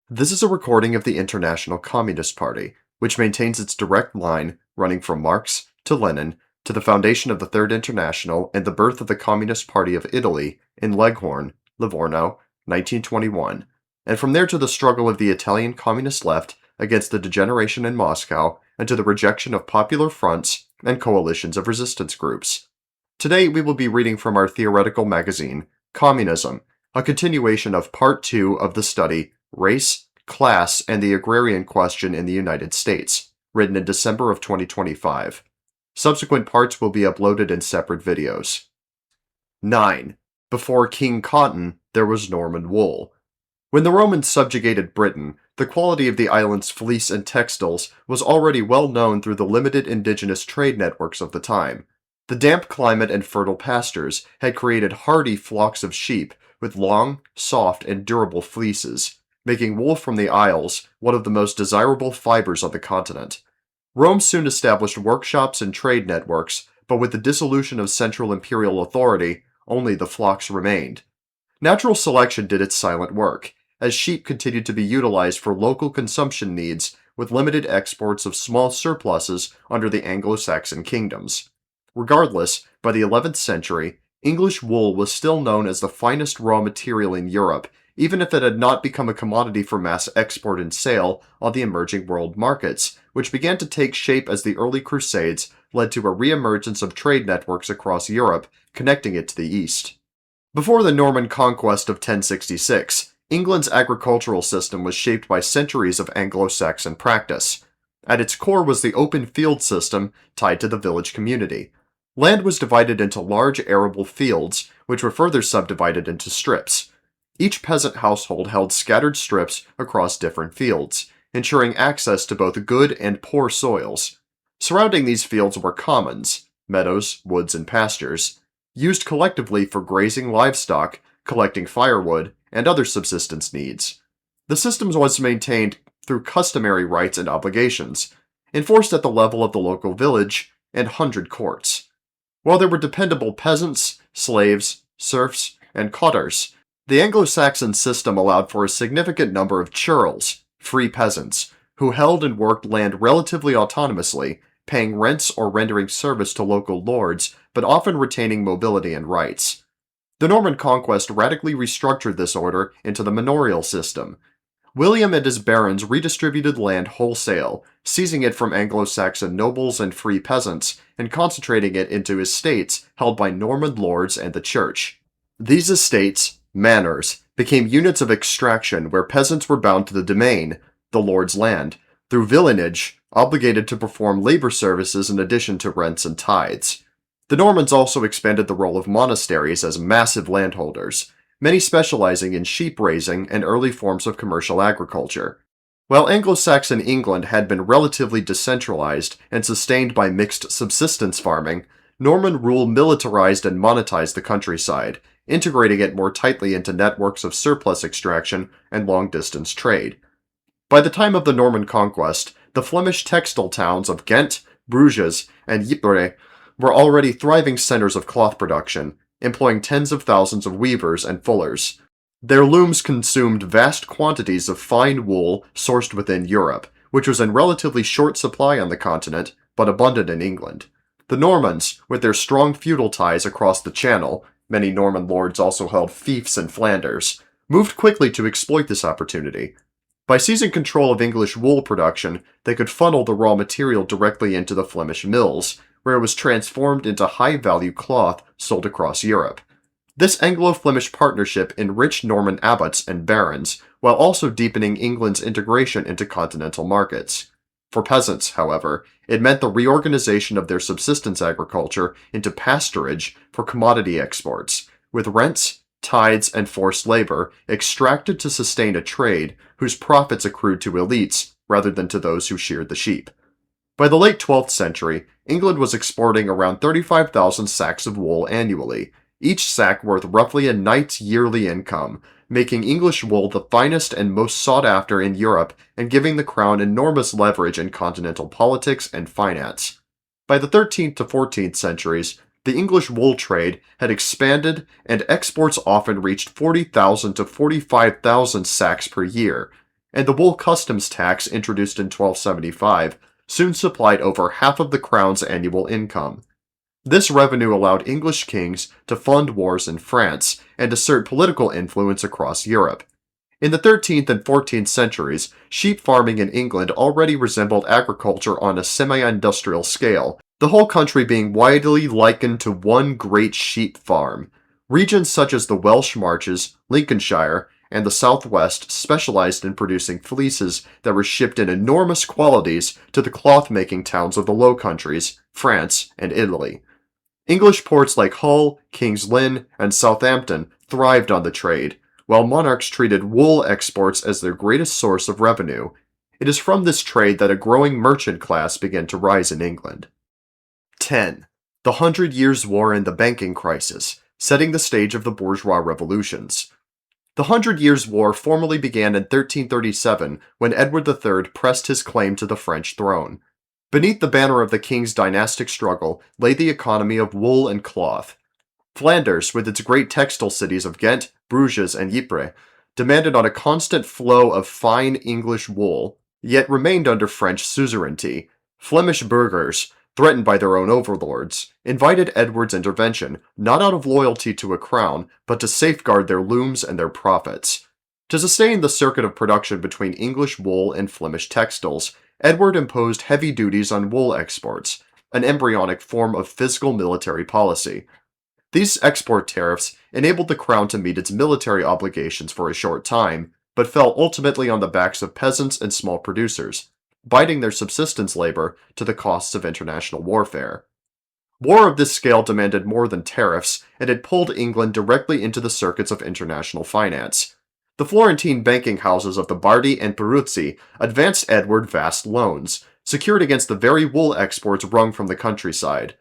This is a recording of the International Communist Party, which maintains its direct line running from Marx to Lenin to the foundation of the Third International and the birth of the Communist Party of Italy in Leghorn, Livorno, 1921, and from there to the struggle of the Italian communist left against the degeneration in Moscow and to the rejection of popular fronts and coalitions of resistance groups. Today we will be reading from our theoretical magazine, Communism, a continuation of Part 2 of the study Race, Class, and the Agrarian Question in the United States, written in December of 2025. Subsequent parts will be uploaded in separate videos. 9. Before King Cotton, there was Norman wool. When the Romans subjugated Britain, the quality of the island's fleece and textiles was already well known through the limited indigenous trade networks of the time. The damp climate and fertile pastures had created hardy flocks of sheep with long, soft, and durable fleeces, making wool from the Isles one of the most desirable fibers on the continent. Rome soon established workshops and trade networks, but with the dissolution of central imperial authority, only the flocks remained. Natural selection did its silent work, as sheep continued to be utilized for local consumption needs with limited exports of small surpluses under the Anglo-Saxon kingdoms. Regardless, by the 11th century, English wool was still known as the finest raw material in Europe, even if it had not become a commodity for mass export and sale on the emerging world markets, which began to take shape as the early Crusades led to a re-emergence of trade networks across Europe, connecting it to the East. Before the Norman conquest of 1066, England's agricultural system was shaped by centuries of Anglo-Saxon practice. At its core was the open field system tied to the village community. Land was divided into large arable fields, which were further subdivided into strips. Each peasant household held scattered strips across different fields, ensuring access to both good and poor soils. Surrounding these fields were commons, meadows, woods, and pastures, used collectively for grazing livestock, collecting firewood, and other subsistence needs. The system was maintained through customary rights and obligations, enforced at the level of the local village and hundred courts. While there were dependable peasants, slaves, serfs, and cottars, the Anglo-Saxon system allowed for a significant number of churls, free peasants, who held and worked land relatively autonomously, paying rents or rendering service to local lords, but often retaining mobility and rights. The Norman conquest radically restructured this order into the manorial system. William and his barons redistributed land wholesale, seizing it from Anglo-Saxon nobles and free peasants, and concentrating it into estates held by Norman lords and the church. These estates, manors, became units of extraction where peasants were bound to the domain, the lord's land, through villenage, obligated to perform labor services in addition to rents and tithes. The Normans also expanded the role of monasteries as massive landholders, many specializing in sheep raising and early forms of commercial agriculture. While Anglo-Saxon England had been relatively decentralized and sustained by mixed subsistence farming, Norman rule militarized and monetized the countryside, integrating it more tightly into networks of surplus extraction and long-distance trade. By the time of the Norman conquest, the Flemish textile towns of Ghent, Bruges, and Ypres were already thriving centers of cloth production, employing tens of thousands of weavers and fullers. Their looms consumed vast quantities of fine wool sourced within Europe, which was in relatively short supply on the continent, but abundant in England. The Normans, with their strong feudal ties across the Channel, many Norman lords also held fiefs in Flanders, moved quickly to exploit this opportunity. By seizing control of English wool production, they could funnel the raw material directly into the Flemish mills, where it was transformed into high-value cloth sold across Europe. This Anglo-Flemish partnership enriched Norman abbots and barons, while also deepening England's integration into continental markets. For peasants, however, it meant the reorganization of their subsistence agriculture into pasturage for commodity exports, with rents, tithes, and forced labor extracted to sustain a trade whose profits accrued to elites rather than to those who sheared the sheep. By the late 12th century, England was exporting around 35,000 sacks of wool annually, each sack worth roughly a knight's yearly income, making English wool the finest and most sought after in Europe and giving the crown enormous leverage in continental politics and finance. By the 13th to 14th centuries, the English wool trade had expanded and exports often reached 40,000 to 45,000 sacks per year, and the wool customs tax introduced in 1275 soon supplied over half of the crown's annual income. This revenue allowed English kings to fund wars in France and assert political influence across Europe. In the 13th and 14th centuries, sheep farming in England already resembled agriculture on a semi-industrial scale, the whole country being widely likened to one great sheep farm. Regions such as the Welsh Marches, Lincolnshire, and the Southwest specialized in producing fleeces that were shipped in enormous quantities to the cloth-making towns of the Low Countries, France, and Italy. English ports like Hull, King's Lynn, and Southampton thrived on the trade, while monarchs treated wool exports as their greatest source of revenue. It is from this trade that a growing merchant class began to rise in England. 10. The 100 Years' War and the Banking Crisis, setting the stage of the bourgeois revolutions. The 100 Years' War formally began in 1337 when Edward III pressed his claim to the French throne. Beneath the banner of the king's dynastic struggle lay the economy of wool and cloth. Flanders, with its great textile cities of Ghent, Bruges, and Ypres, demanded on a constant flow of fine English wool, yet remained under French suzerainty. Flemish burghers, threatened by their own overlords, invited Edward's intervention, not out of loyalty to a crown, but to safeguard their looms and their profits. To sustain the circuit of production between English wool and Flemish textiles, Edward imposed heavy duties on wool exports, an embryonic form of fiscal military policy. These export tariffs enabled the crown to meet its military obligations for a short time, but fell ultimately on the backs of peasants and small producers, biting their subsistence labor to the costs of international warfare. War of this scale demanded more than tariffs, and it pulled England directly into the circuits of international finance. The Florentine banking houses of the Bardi and Peruzzi advanced Edward vast loans, secured against the very wool exports wrung from the countryside.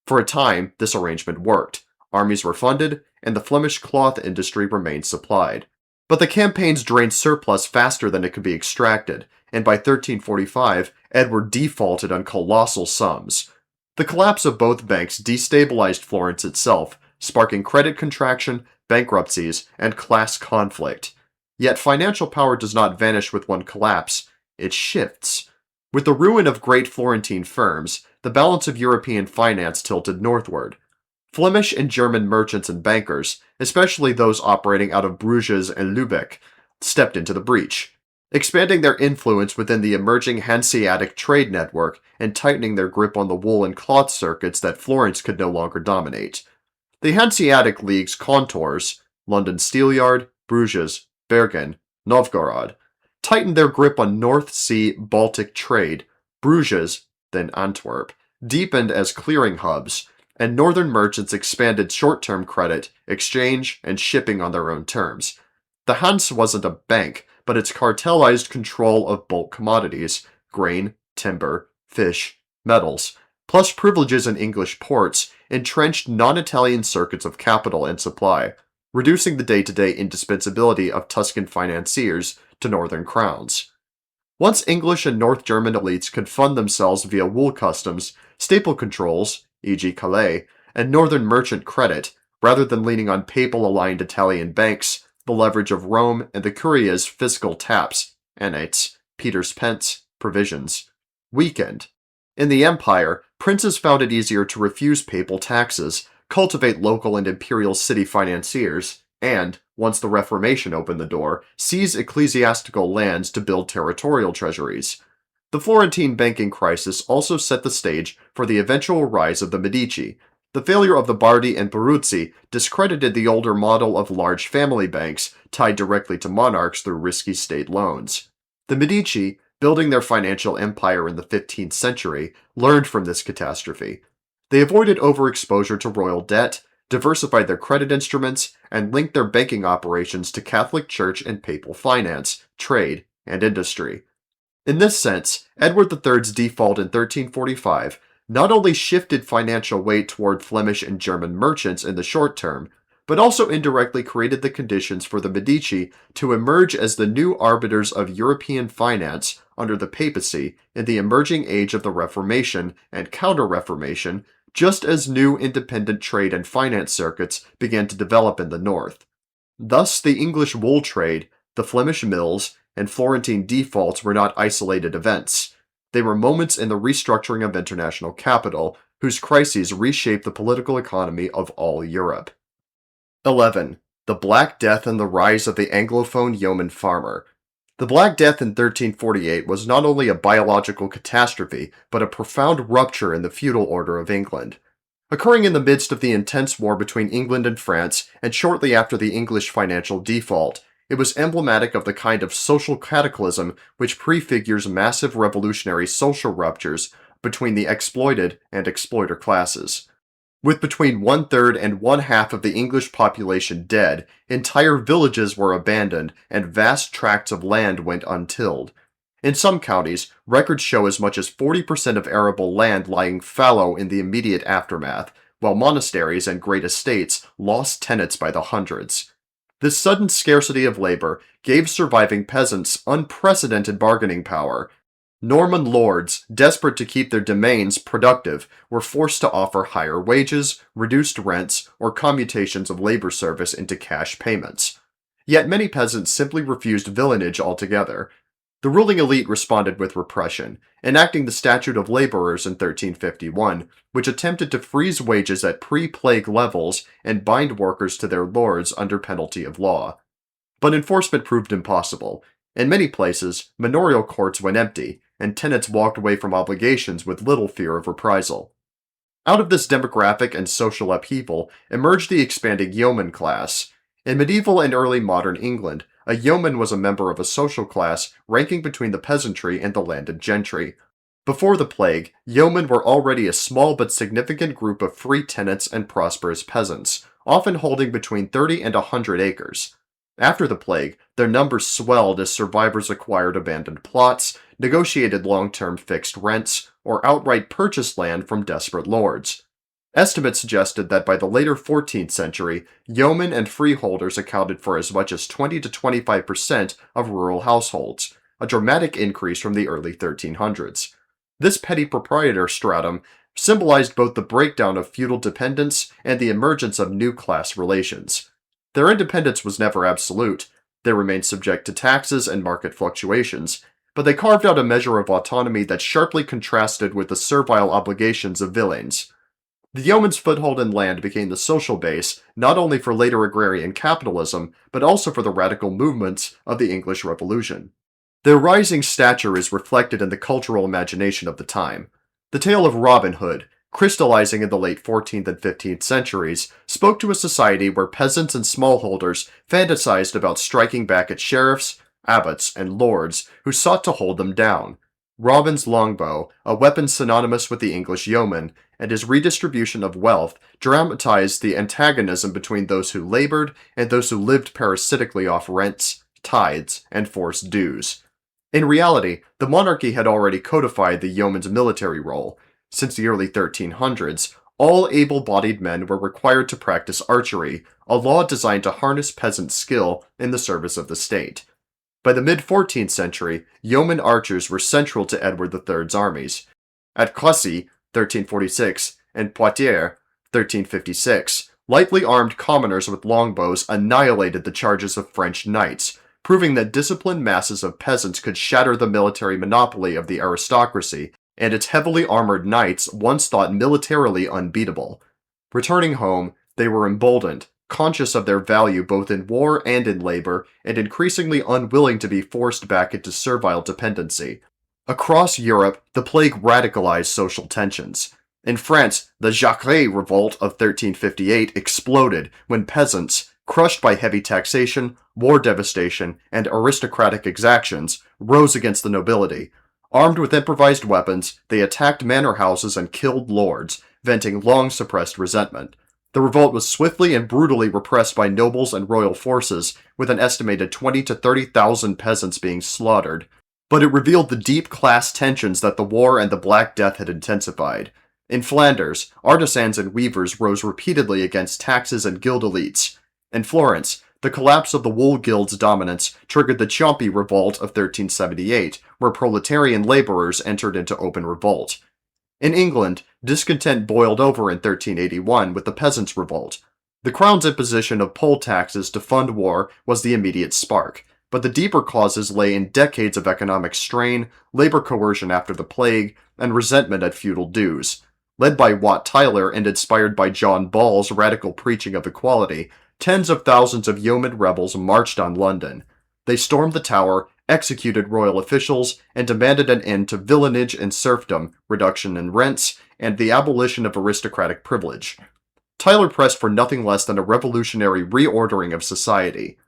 For a time, this arrangement worked. Armies were funded, and the Flemish cloth industry remained supplied. But the campaigns drained surplus faster than it could be extracted, and by 1345, Edward defaulted on colossal sums. The collapse of both banks destabilized Florence itself, sparking credit contraction, bankruptcies, and class conflict. Yet financial power does not vanish with one collapse, it shifts. With the ruin of great Florentine firms, the balance of European finance tilted northward. Flemish and German merchants and bankers, especially those operating out of Bruges and Lübeck, stepped into the breach, expanding their influence within the emerging Hanseatic trade network and tightening their grip on the wool and cloth circuits that Florence could no longer dominate. The Hanseatic League's contours, London Steelyard, Bruges, Bergen, Novgorod, tightened their grip on North Sea Baltic trade. Bruges, then Antwerp, deepened as clearing hubs, and northern merchants expanded short-term credit, exchange, and shipping on their own terms. The Hanse wasn't a bank, but its cartelized control of bulk commodities, grain, timber, fish, metals, plus privileges in English ports, entrenched non-Italian circuits of capital and supply, reducing the day-to-day indispensability of Tuscan financiers to northern crowns. Once English and North German elites could fund themselves via wool customs, staple controls, e.g. Calais, and northern merchant credit, rather than leaning on papal-aligned Italian banks, the leverage of Rome, and the Curia's fiscal taps, annates, Peter's pence, provisions, weakened. In the empire, princes found it easier to refuse papal taxes, cultivate local and imperial city financiers, and, once the Reformation opened the door, seize ecclesiastical lands to build territorial treasuries. The Florentine banking crisis also set the stage for the eventual rise of the Medici. The failure of the Bardi and Peruzzi discredited the older model of large family banks tied directly to monarchs through risky state loans. The Medici, building their financial empire in the 15th century, learned from this catastrophe. They avoided overexposure to royal debt, diversified their credit instruments, and linked their banking operations to Catholic Church and papal finance, trade, and industry. In this sense, Edward III's default in 1345 not only shifted financial weight toward Flemish and German merchants in the short term, but also indirectly created the conditions for the Medici to emerge as the new arbiters of European finance under the papacy in the emerging age of the Reformation and Counter-Reformation, just as new independent trade and finance circuits began to develop in the north. Thus, the English wool trade, the Flemish mills, and Florentine defaults were not isolated events. They were moments in the restructuring of international capital, whose crises reshaped the political economy of all Europe. 11. The Black Death and the Rise of the Anglophone Yeoman Farmer. The Black Death in 1348 was not only a biological catastrophe, but a profound rupture in the feudal order of England. Occurring in the midst of the intense war between England and France, and shortly after the English financial default, it was emblematic of the kind of social cataclysm which prefigures massive revolutionary social ruptures between the exploited and exploiter classes. With between 1/3 and 1/2 of the English population dead, entire villages were abandoned and vast tracts of land went untilled. In some counties, records show as much as 40% of arable land lying fallow in the immediate aftermath, while monasteries and great estates lost tenants by the hundreds. This sudden scarcity of labor gave surviving peasants unprecedented bargaining power. Norman lords, desperate to keep their domains productive, were forced to offer higher wages, reduced rents, or commutations of labor service into cash payments. Yet many peasants simply refused villanage altogether. The ruling elite responded with repression, enacting the Statute of Laborers in 1351, which attempted to freeze wages at pre-plague levels and bind workers to their lords under penalty of law. But enforcement proved impossible. In many places, manorial courts went empty, and tenants walked away from obligations with little fear of reprisal. Out of this demographic and social upheaval emerged the expanding yeoman class. In medieval and early modern England, a yeoman was a member of a social class ranking between the peasantry and the landed gentry. Before the plague, yeomen were already a small but significant group of free tenants and prosperous peasants, often holding between 30 and 100 acres. After the plague, their numbers swelled as survivors acquired abandoned plots, negotiated long-term fixed rents, or outright purchased land from desperate lords. Estimates suggested that by the later 14th century, yeomen and freeholders accounted for as much as 20 to 25% of rural households, a dramatic increase from the early 1300s. This petty proprietor stratum symbolized both the breakdown of feudal dependence and the emergence of new class relations. Their independence was never absolute. They remained subject to taxes and market fluctuations, but they carved out a measure of autonomy that sharply contrasted with the servile obligations of villeins. The yeoman's foothold in land became the social base not only for later agrarian capitalism, but also for the radical movements of the English Revolution. Their rising stature is reflected in the cultural imagination of the time. The tale of Robin Hood, crystallizing in the late 14th and 15th centuries, spoke to a society where peasants and smallholders fantasized about striking back at sheriffs, abbots, and lords who sought to hold them down. Robin's longbow, a weapon synonymous with the English yeoman, and his redistribution of wealth dramatized the antagonism between those who labored and those who lived parasitically off rents, tithes, and forced dues. In reality, the monarchy had already codified the yeoman's military role. Since the early 1300s, all able-bodied men were required to practice archery, a law designed to harness peasant skill in the service of the state. By the mid-14th century, yeoman archers were central to Edward III's armies. At Crécy, 1346, and Poitiers, 1356, lightly armed commoners with longbows annihilated the charges of French knights, proving that disciplined masses of peasants could shatter the military monopoly of the aristocracy, and its heavily armored knights once thought militarily unbeatable. Returning home, they were emboldened, conscious of their value both in war and in labor, and increasingly unwilling to be forced back into servile dependency. Across Europe, the plague radicalized social tensions. In France, the Jacquerie Revolt of 1358 exploded when peasants, crushed by heavy taxation, war devastation, and aristocratic exactions, rose against the nobility. Armed with improvised weapons, they attacked manor houses and killed lords, venting long-suppressed resentment. The revolt was swiftly and brutally repressed by nobles and royal forces, with an estimated 20 to 30,000 peasants being slaughtered. But it revealed the deep class tensions that the war and the Black Death had intensified. In Flanders, artisans and weavers rose repeatedly against taxes and guild elites. In Florence, the collapse of the wool guild's dominance triggered the Ciompi Revolt of 1378, where proletarian laborers entered into open revolt. In England, discontent boiled over in 1381 with the Peasants' Revolt. The Crown's imposition of poll taxes to fund war was the immediate spark, but the deeper causes lay in decades of economic strain, labor coercion after the plague, and resentment at feudal dues. Led by Wat Tyler and inspired by John Ball's radical preaching of equality, tens of thousands of yeoman rebels marched on London. They stormed the Tower, executed royal officials, and demanded an end to villanage and serfdom, reduction in rents, and the abolition of aristocratic privilege. Tyler pressed for nothing less than a revolutionary reordering of society.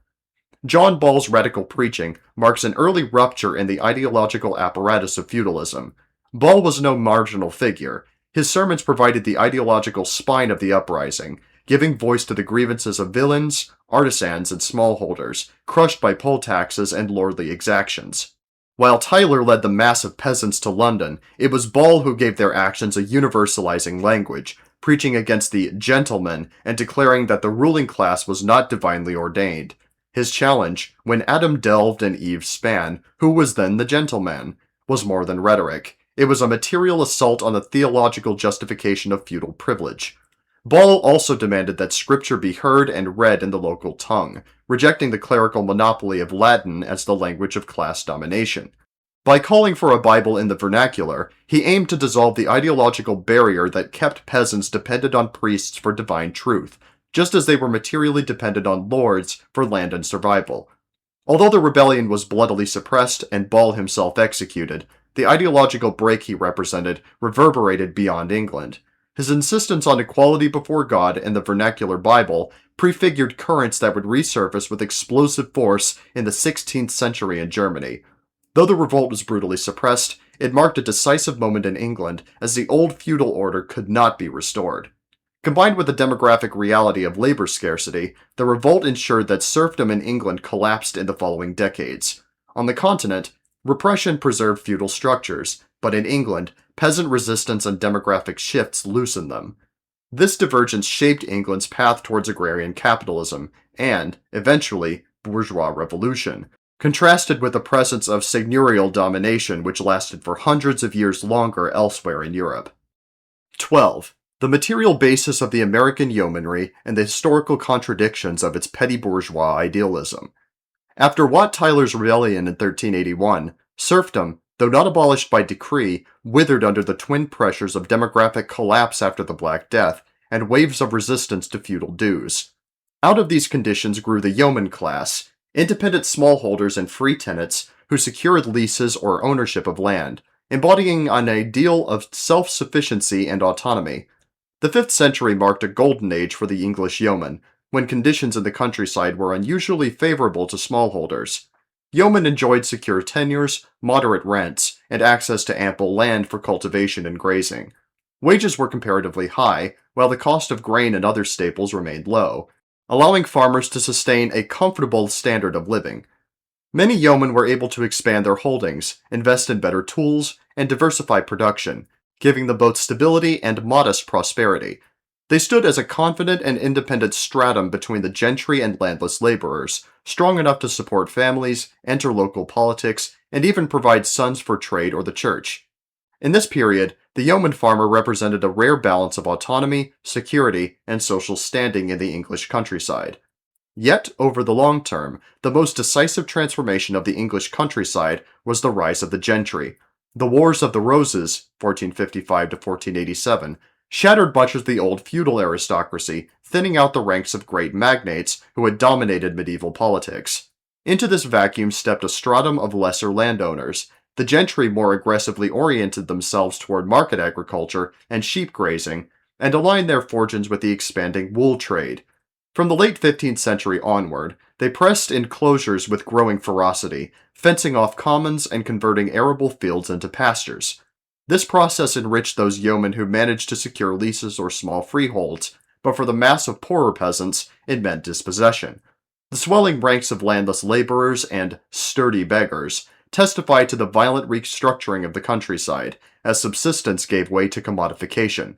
John Ball's radical preaching marks an early rupture in the ideological apparatus of feudalism. Ball was no marginal figure. His sermons provided the ideological spine of the uprising, giving voice to the grievances of villeins, artisans, and smallholders, crushed by poll taxes and lordly exactions. While Tyler led the mass of peasants to London, it was Ball who gave their actions a universalizing language, preaching against the gentleman and declaring that the ruling class was not divinely ordained. His challenge, when Adam delved and Eve span, who was then the gentleman, was more than rhetoric. It was a material assault on the theological justification of feudal privilege. Ball also demanded that scripture be heard and read in the local tongue, rejecting the clerical monopoly of Latin as the language of class domination. By calling for a Bible in the vernacular, he aimed to dissolve the ideological barrier that kept peasants dependent on priests for divine truth, just as they were materially dependent on lords for land and survival. Although the rebellion was bloodily suppressed and Ball himself executed, the ideological break he represented reverberated beyond England. His insistence on equality before God and the vernacular Bible prefigured currents that would resurface with explosive force in the 16th century in Germany. Though the revolt was brutally suppressed, it marked a decisive moment in England as the old feudal order could not be restored. Combined with the demographic reality of labor scarcity, the revolt ensured that serfdom in England collapsed in the following decades. On the continent, repression preserved feudal structures, but in England, peasant resistance and demographic shifts loosened them. This divergence shaped England's path towards agrarian capitalism and, eventually, bourgeois revolution, contrasted with the presence of seigneurial domination which lasted for hundreds of years longer elsewhere in Europe. 12. The material basis of the American yeomanry and the historical contradictions of its Petit-Bourgeois idealism. After Wat Tyler's rebellion in 1381, serfdom, though not abolished by decree, withered under the twin pressures of demographic collapse after the Black Death and waves of resistance to feudal dues. Out of these conditions grew the yeoman class, independent smallholders and free tenants who secured leases or ownership of land, embodying an ideal of self-sufficiency and autonomy. The 5th century marked a golden age for the English yeoman, when conditions in the countryside were unusually favorable to smallholders. Yeomen enjoyed secure tenures, moderate rents, and access to ample land for cultivation and grazing. Wages were comparatively high, while the cost of grain and other staples remained low, allowing farmers to sustain a comfortable standard of living. Many yeomen were able to expand their holdings, invest in better tools, and diversify production, giving them both stability and modest prosperity. They stood as a confident and independent stratum between the gentry and landless laborers, strong enough to support families, enter local politics, and even provide sons for trade or the church. In this period, the yeoman farmer represented a rare balance of autonomy, security, and social standing in the English countryside. Yet, over the long term, the most decisive transformation of the English countryside was the rise of the gentry. The Wars of the Roses, 1455 to 1487, shattered much of the old feudal aristocracy, thinning out the ranks of great magnates who had dominated medieval politics. Into this vacuum stepped a stratum of lesser landowners. The gentry more aggressively oriented themselves toward market agriculture and sheep grazing, and aligned their fortunes with the expanding wool trade. From the late 15th century onward, they pressed enclosures with growing ferocity, fencing off commons and converting arable fields into pastures. This process enriched those yeomen who managed to secure leases or small freeholds, but for the mass of poorer peasants, it meant dispossession. The swelling ranks of landless laborers and sturdy beggars testified to the violent restructuring of the countryside, as subsistence gave way to commodification.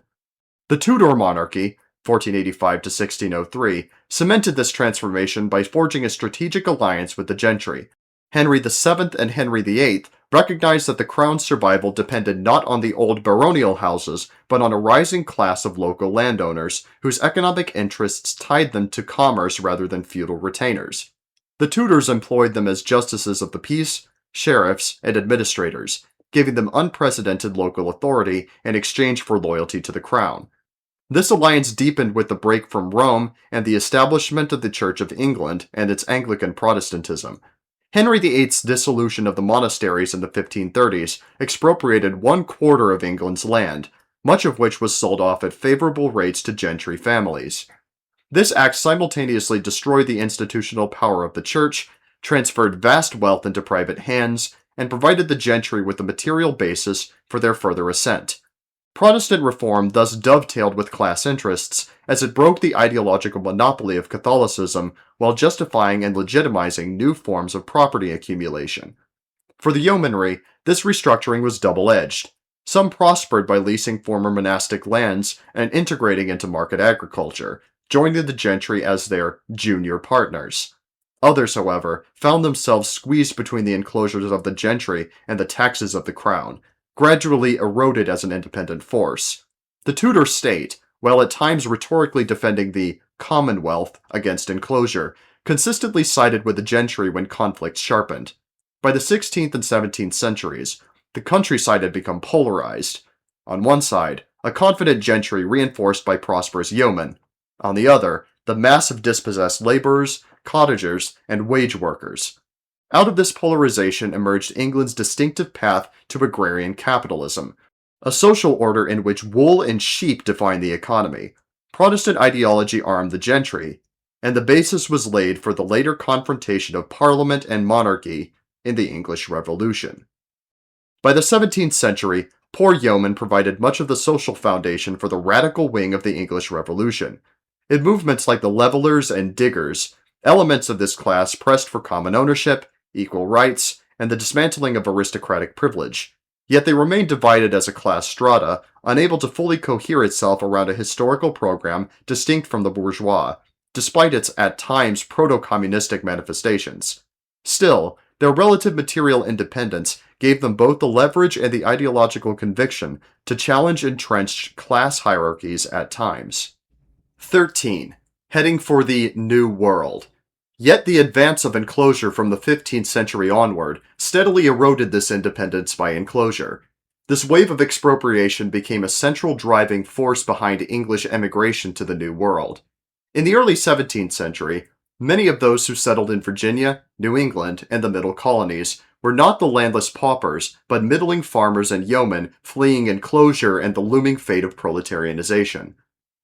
The Tudor monarchy, 1485 to 1603, cemented this transformation by forging a strategic alliance with the gentry. Henry VII and Henry VIII recognized that the crown's survival depended not on the old baronial houses, but on a rising class of local landowners, whose economic interests tied them to commerce rather than feudal retainers. The Tudors employed them as justices of the peace, sheriffs, and administrators, giving them unprecedented local authority in exchange for loyalty to the crown. This alliance deepened with the break from Rome and the establishment of the Church of England and its Anglican Protestantism. Henry VIII's dissolution of the monasteries in the 1530s expropriated 1/4 of England's land, much of which was sold off at favorable rates to gentry families. This act simultaneously destroyed the institutional power of the church, transferred vast wealth into private hands, and provided the gentry with the material basis for their further ascent. Protestant reform thus dovetailed with class interests, as it broke the ideological monopoly of Catholicism while justifying and legitimizing new forms of property accumulation. For the yeomanry, this restructuring was double-edged. Some prospered by leasing former monastic lands and integrating into market agriculture, joining the gentry as their junior partners. Others, however, found themselves squeezed between the enclosures of the gentry and the taxes of the crown, gradually eroded as an independent force. The Tudor state, while at times rhetorically defending the Commonwealth against enclosure, consistently sided with the gentry when conflicts sharpened. By the 16th and 17th centuries, the countryside had become polarized. On one side, a confident gentry reinforced by prosperous yeomen. On the other, the mass of dispossessed laborers, cottagers, and wage workers. Out of this polarization emerged England's distinctive path to agrarian capitalism, a social order in which wool and sheep defined the economy. Protestant ideology armed the gentry, and the basis was laid for the later confrontation of Parliament and monarchy in the English Revolution. By the 17th century, poor yeomen provided much of the social foundation for the radical wing of the English Revolution. In movements like the Levellers and Diggers, elements of this class pressed for common ownership, equal rights, and the dismantling of aristocratic privilege. Yet they remained divided as a class strata, unable to fully cohere itself around a historical program distinct from the bourgeois, despite its at times proto-communistic manifestations. Still, their relative material independence gave them both the leverage and the ideological conviction to challenge entrenched class hierarchies at times. 13. Heading for the New World. Yet the advance of enclosure from the 15th century onward steadily eroded this independence by enclosure. This wave of expropriation became a central driving force behind English emigration to the New World. In the early 17th century, many of those who settled in Virginia, New England, and the Middle Colonies were not the landless paupers, but middling farmers and yeomen fleeing enclosure and the looming fate of proletarianization.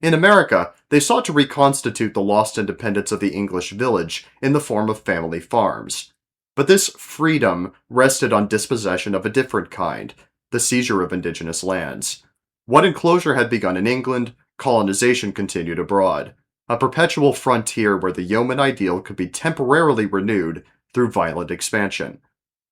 In America, they sought to reconstitute the lost independence of the English village in the form of family farms. But this freedom rested on dispossession of a different kind, the seizure of indigenous lands. What enclosure had begun in England, colonization continued abroad, a perpetual frontier where the yeoman ideal could be temporarily renewed through violent expansion.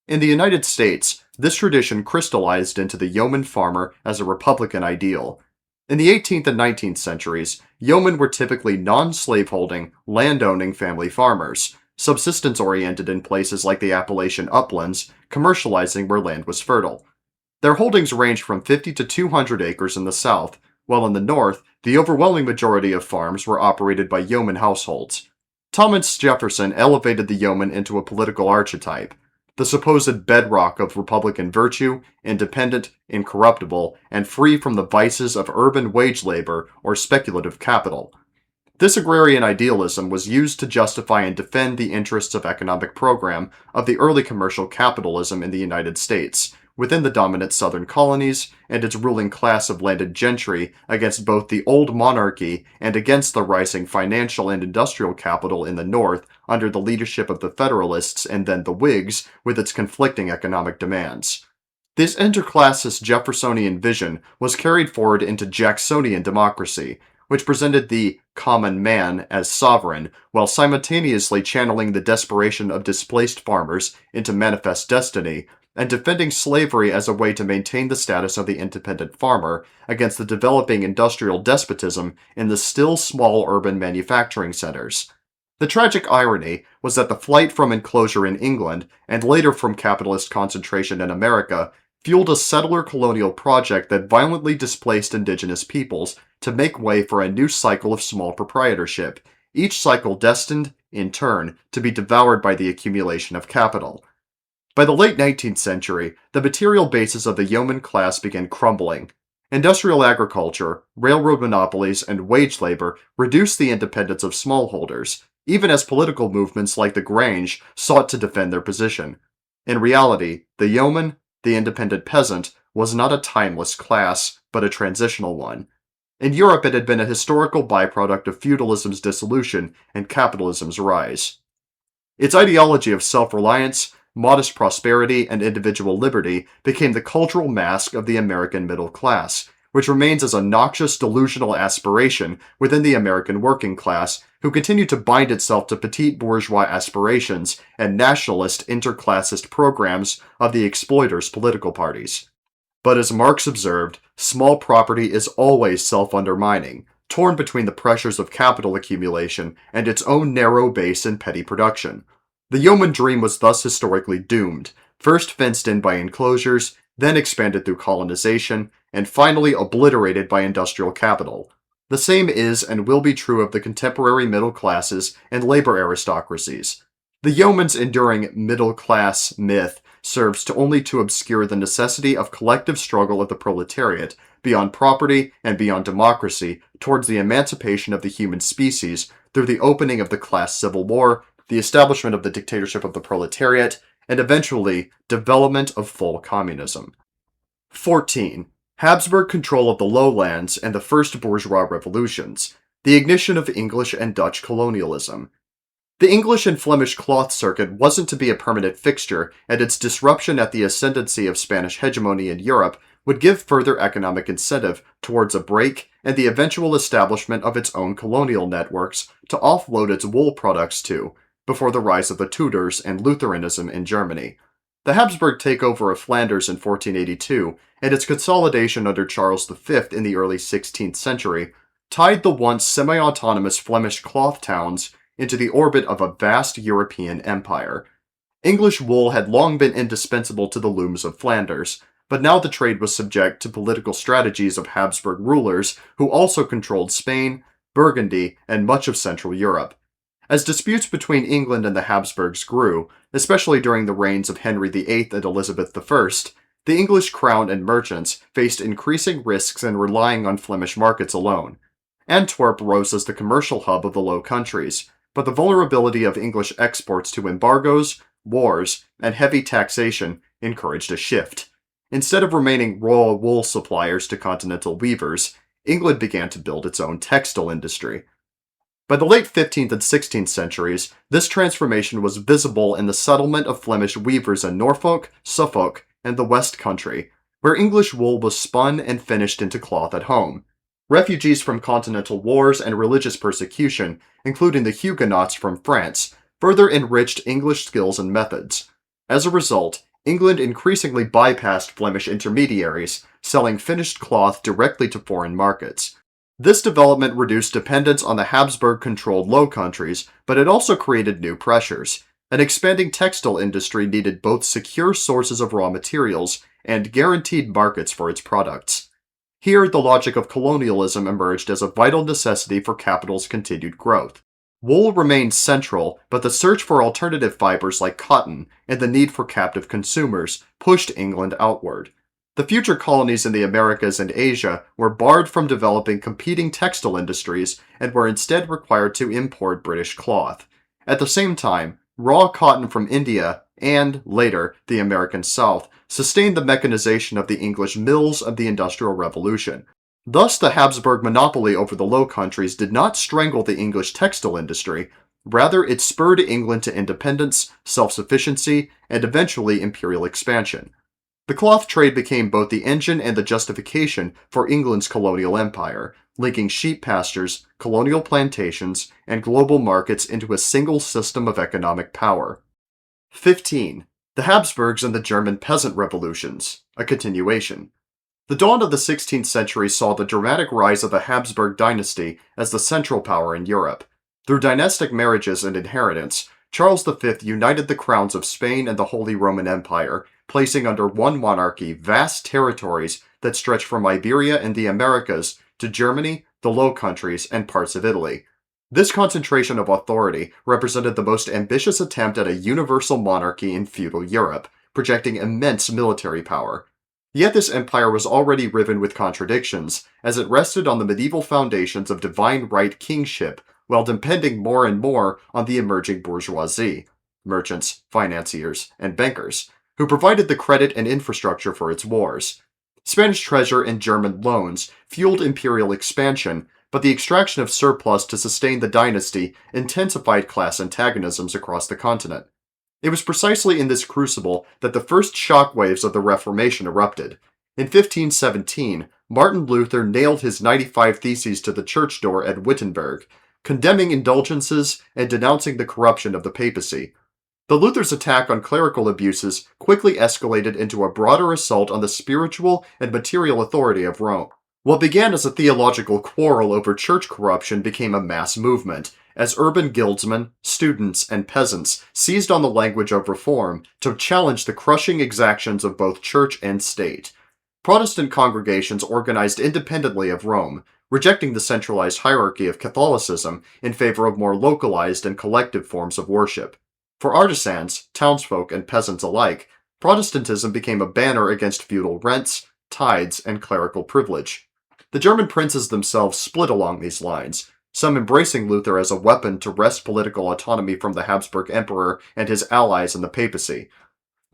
In the United States, this tradition crystallized into the yeoman farmer as a republican ideal. In the 18th and 19th centuries, yeomen were typically non-slaveholding, land-owning family farmers, subsistence-oriented in places like the Appalachian uplands, commercializing where land was fertile. Their holdings ranged from 50 to 200 acres in the south, while in the north, the overwhelming majority of farms were operated by yeoman households. Thomas Jefferson elevated the yeoman into a political archetype, the supposed bedrock of Republican virtue, independent, incorruptible, and free from the vices of urban wage labor or speculative capital. This agrarian idealism was used to justify and defend the interests of economic program of the early commercial capitalism in the United States, within the dominant southern colonies and its ruling class of landed gentry against both the old monarchy and against the rising financial and industrial capital in the north under the leadership of the Federalists and then the Whigs with its conflicting economic demands. This interclassist Jeffersonian vision was carried forward into Jacksonian democracy, which presented the common man as sovereign while simultaneously channeling the desperation of displaced farmers into manifest destiny and defending slavery as a way to maintain the status of the independent farmer against the developing industrial despotism in the still small urban manufacturing centers. The tragic irony was that the flight from enclosure in England and later from capitalist concentration in America fueled a settler colonial project that violently displaced indigenous peoples to make way for a new cycle of small proprietorship, each cycle destined, in turn, to be devoured by the accumulation of capital. By the late 19th century, the material basis of the yeoman class began crumbling. Industrial agriculture, railroad monopolies, and wage labor reduced the independence of smallholders, even as political movements like the Grange sought to defend their position. In reality, the yeoman, the independent peasant, was not a timeless class, but a transitional one. In Europe, it had been a historical byproduct of feudalism's dissolution and capitalism's rise. Its ideology of self-reliance, modest prosperity, and individual liberty became the cultural mask of the American middle class, which remains as a noxious delusional aspiration within the American working class, who continued to bind itself to Petit-Bourgeois aspirations and nationalist interclassist programs of the exploiters' political parties. But as Marx observed, small property is always self-undermining, torn between the pressures of capital accumulation and its own narrow base in petty production. The yeoman dream was thus historically doomed, first fenced in by enclosures, then expanded through colonization, and finally obliterated by industrial capital. The same is and will be true of the contemporary middle classes and labor aristocracies. The yeoman's enduring middle-class myth serves only to obscure the necessity of collective struggle of the proletariat beyond property and beyond democracy towards the emancipation of the human species through the opening of the class civil war, the establishment of the dictatorship of the proletariat, and eventually, development of full communism. 14. Habsburg control of the lowlands and the first bourgeois revolutions, the ignition of English and Dutch colonialism. The English and Flemish cloth circuit wasn't to be a permanent fixture, and its disruption at the ascendancy of Spanish hegemony in Europe would give further economic incentive towards a break and the eventual establishment of its own colonial networks to offload its wool products to, before the rise of the Tudors and Lutheranism in Germany. The Habsburg takeover of Flanders in 1482 and its consolidation under Charles V in the early 16th century tied the once semi-autonomous Flemish cloth towns into the orbit of a vast European empire. English wool had long been indispensable to the looms of Flanders, but now the trade was subject to political strategies of Habsburg rulers who also controlled Spain, Burgundy, and much of Central Europe. As disputes between England and the Habsburgs grew, especially during the reigns of Henry VIII and Elizabeth I, the English crown and merchants faced increasing risks in relying on Flemish markets alone. Antwerp rose as the commercial hub of the Low Countries, but the vulnerability of English exports to embargoes, wars, and heavy taxation encouraged a shift. Instead of remaining raw wool suppliers to continental weavers, England began to build its own textile industry. By the late 15th and 16th centuries, this transformation was visible in the settlement of Flemish weavers in Norfolk, Suffolk, and the West Country, where English wool was spun and finished into cloth at home. Refugees from continental wars and religious persecution, including the Huguenots from France, further enriched English skills and methods. As a result, England increasingly bypassed Flemish intermediaries, selling finished cloth directly to foreign markets. This development reduced dependence on the Habsburg-controlled Low Countries, but it also created new pressures. An expanding textile industry needed both secure sources of raw materials and guaranteed markets for its products. Here, the logic of colonialism emerged as a vital necessity for capital's continued growth. Wool remained central, but the search for alternative fibers like cotton and the need for captive consumers pushed England outward. The future colonies in the Americas and Asia were barred from developing competing textile industries and were instead required to import British cloth. At the same time, raw cotton from India and, later, the American South sustained the mechanization of the English mills of the Industrial Revolution. Thus, the Habsburg monopoly over the Low Countries did not strangle the English textile industry, rather it spurred England to independence, self-sufficiency, and eventually imperial expansion. The cloth trade became both the engine and the justification for England's colonial empire, linking sheep pastures, colonial plantations, and global markets into a single system of economic power. 15. The Habsburgs and the German Peasant Revolutions, a continuation. The dawn of the 16th century saw the dramatic rise of the Habsburg dynasty as the central power in Europe. Through dynastic marriages and inheritance, Charles V united the crowns of Spain and the Holy Roman Empire, placing under one monarchy vast territories that stretch from Iberia and the Americas to Germany, the Low Countries, and parts of Italy. This concentration of authority represented the most ambitious attempt at a universal monarchy in feudal Europe, projecting immense military power. Yet this empire was already riven with contradictions, as it rested on the medieval foundations of divine right kingship while depending more and more on the emerging bourgeoisie, merchants, financiers, and bankers, who provided the credit and infrastructure for its wars. Spanish treasure and German loans fueled imperial expansion, but the extraction of surplus to sustain the dynasty intensified class antagonisms across the continent. It was precisely in this crucible that the first shockwaves of the Reformation erupted. In 1517, Martin Luther nailed his 95 Theses to the church door at Wittenberg, condemning indulgences and denouncing the corruption of the papacy. The Luther's attack on clerical abuses quickly escalated into a broader assault on the spiritual and material authority of Rome. What began as a theological quarrel over church corruption became a mass movement, as urban guildsmen, students, and peasants seized on the language of reform to challenge the crushing exactions of both church and state. Protestant congregations organized independently of Rome, rejecting the centralized hierarchy of Catholicism in favor of more localized and collective forms of worship. For artisans, townsfolk, and peasants alike, Protestantism became a banner against feudal rents, tithes, and clerical privilege. The German princes themselves split along these lines, some embracing Luther as a weapon to wrest political autonomy from the Habsburg Emperor and his allies in the papacy.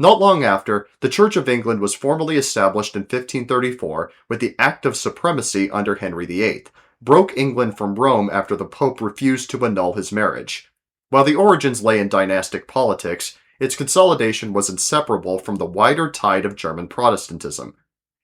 Not long after, the Church of England was formally established in 1534 with the Act of Supremacy under Henry VIII, broke England from Rome after the Pope refused to annul his marriage. While the origins lay in dynastic politics, its consolidation was inseparable from the wider tide of German Protestantism.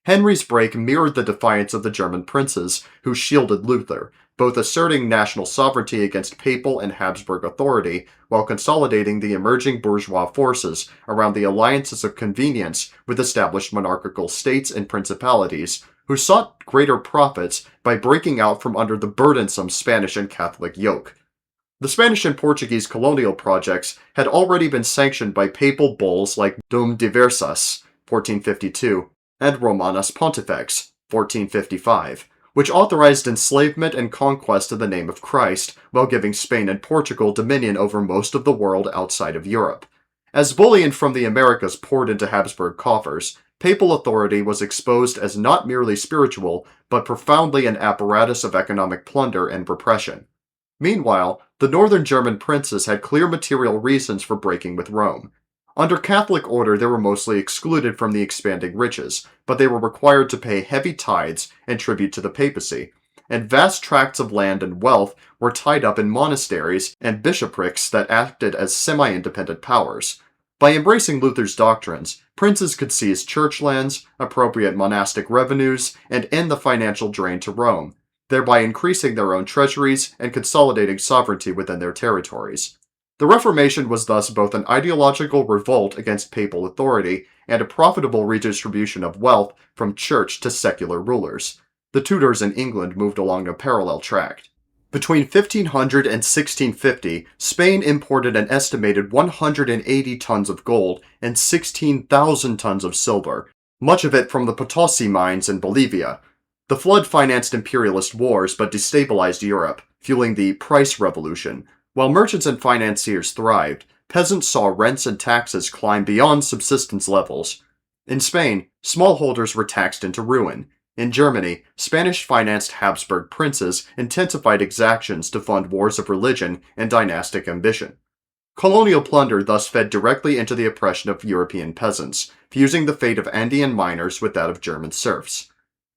Henry's break mirrored the defiance of the German princes, who shielded Luther, both asserting national sovereignty against papal and Habsburg authority, while consolidating the emerging bourgeois forces around the alliances of convenience with established monarchical states and principalities, who sought greater profits by breaking out from under the burdensome Spanish and Catholic yoke. The Spanish and Portuguese colonial projects had already been sanctioned by papal bulls like Dum Diversas, 1452, and Romanus Pontifex, 1455, which authorized enslavement and conquest in the name of Christ, while giving Spain and Portugal dominion over most of the world outside of Europe. As bullion from the Americas poured into Habsburg coffers, papal authority was exposed as not merely spiritual, but profoundly an apparatus of economic plunder and repression. Meanwhile, the northern German princes had clear material reasons for breaking with Rome. Under Catholic order, they were mostly excluded from the expanding riches, but they were required to pay heavy tithes and tribute to the papacy, and vast tracts of land and wealth were tied up in monasteries and bishoprics that acted as semi-independent powers. By embracing Luther's doctrines, princes could seize church lands, appropriate monastic revenues, and end the financial drain to Rome, thereby increasing their own treasuries and consolidating sovereignty within their territories. The Reformation was thus both an ideological revolt against papal authority and a profitable redistribution of wealth from church to secular rulers. The Tudors in England moved along a parallel track. Between 1500 and 1650, Spain imported an estimated 180 tons of gold and 16,000 tons of silver, much of it from the Potosi mines in Bolivia. The flood financed imperialist wars but destabilized Europe, fueling the price revolution. While merchants and financiers thrived, peasants saw rents and taxes climb beyond subsistence levels. In Spain, smallholders were taxed into ruin. In Germany, Spanish-financed Habsburg princes intensified exactions to fund wars of religion and dynastic ambition. Colonial plunder thus fed directly into the oppression of European peasants, fusing the fate of Andean miners with that of German serfs.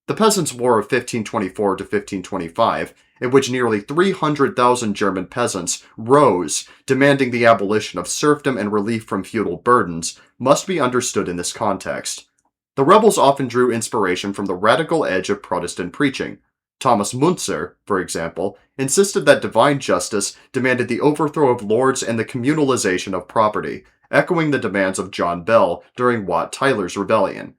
The Peasants' War of 1524 to 1525, in which nearly 300,000 German peasants rose, demanding the abolition of serfdom and relief from feudal burdens, must be understood in this context. The rebels often drew inspiration from the radical edge of Protestant preaching. Thomas Müntzer, for example, insisted that divine justice demanded the overthrow of lords and the communalization of property, echoing the demands of John Bell during Wat Tyler's rebellion.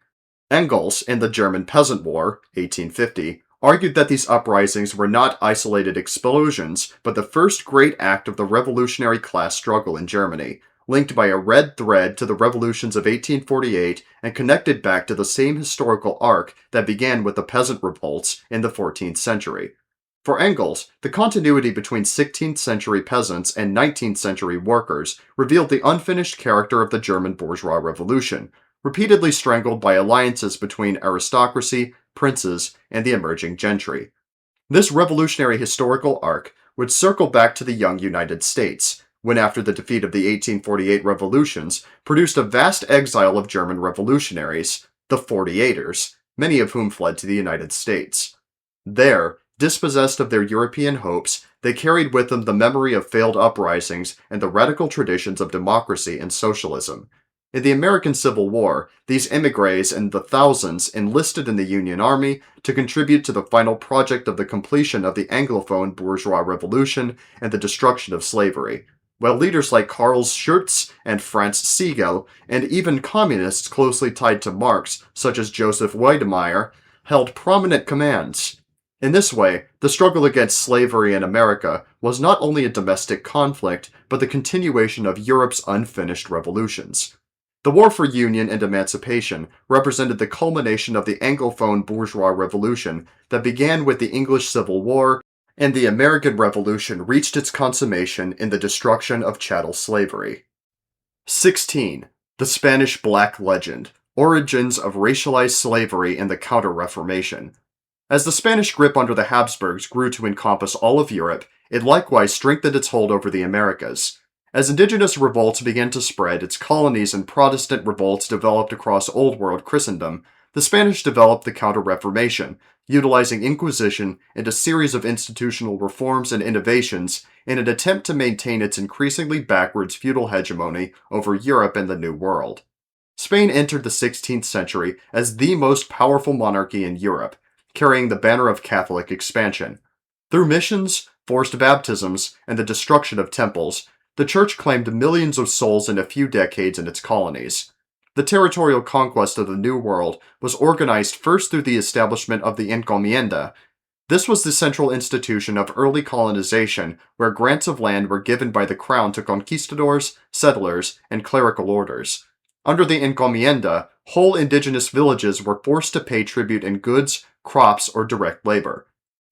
Engels, in the German Peasant War, 1850, argued that these uprisings were not isolated explosions, but the first great act of the revolutionary class struggle in Germany, linked by a red thread to the revolutions of 1848 and connected back to the same historical arc that began with the peasant revolts in the 14th century. For Engels, the continuity between 16th century peasants and 19th century workers revealed the unfinished character of the German bourgeois revolution, repeatedly strangled by alliances between aristocracy, princes, and the emerging gentry. This revolutionary historical arc would circle back to the young United States, when after the defeat of the 1848 revolutions produced a vast exile of German revolutionaries, the 48ers, many of whom fled to the United States. There, dispossessed of their European hopes, they carried with them the memory of failed uprisings and the radical traditions of democracy and socialism. In the American Civil War, these émigrés in the thousands enlisted in the Union Army to contribute to the final project of the completion of the Anglophone bourgeois revolution and the destruction of slavery, while leaders like Karl Schurz and Franz Sigel, and even communists closely tied to Marx, such as Joseph Weidemeyer, held prominent commands. In this way, the struggle against slavery in America was not only a domestic conflict, but the continuation of Europe's unfinished revolutions. The War for Union and Emancipation represented the culmination of the Anglophone bourgeois revolution that began with the English Civil War, and the American Revolution reached its consummation in the destruction of chattel slavery. 16. The Spanish Black Legend: Origins of Racialized Slavery in the Counter-Reformation. As the Spanish grip under the Habsburgs grew to encompass all of Europe, it likewise strengthened its hold over the Americas. As indigenous revolts began to spread, its colonies and Protestant revolts developed across Old World Christendom, the Spanish developed the Counter-Reformation, utilizing Inquisition and a series of institutional reforms and innovations in an attempt to maintain its increasingly backwards feudal hegemony over Europe and the New World. Spain entered the 16th century as the most powerful monarchy in Europe, carrying the banner of Catholic expansion. Through missions, forced baptisms, and the destruction of temples, the Church claimed millions of souls in a few decades in its colonies. The territorial conquest of the New World was organized first through the establishment of the encomienda. This was the central institution of early colonization, where grants of land were given by the crown to conquistadors, settlers, and clerical orders. Under the encomienda, whole indigenous villages were forced to pay tribute in goods, crops, or direct labor.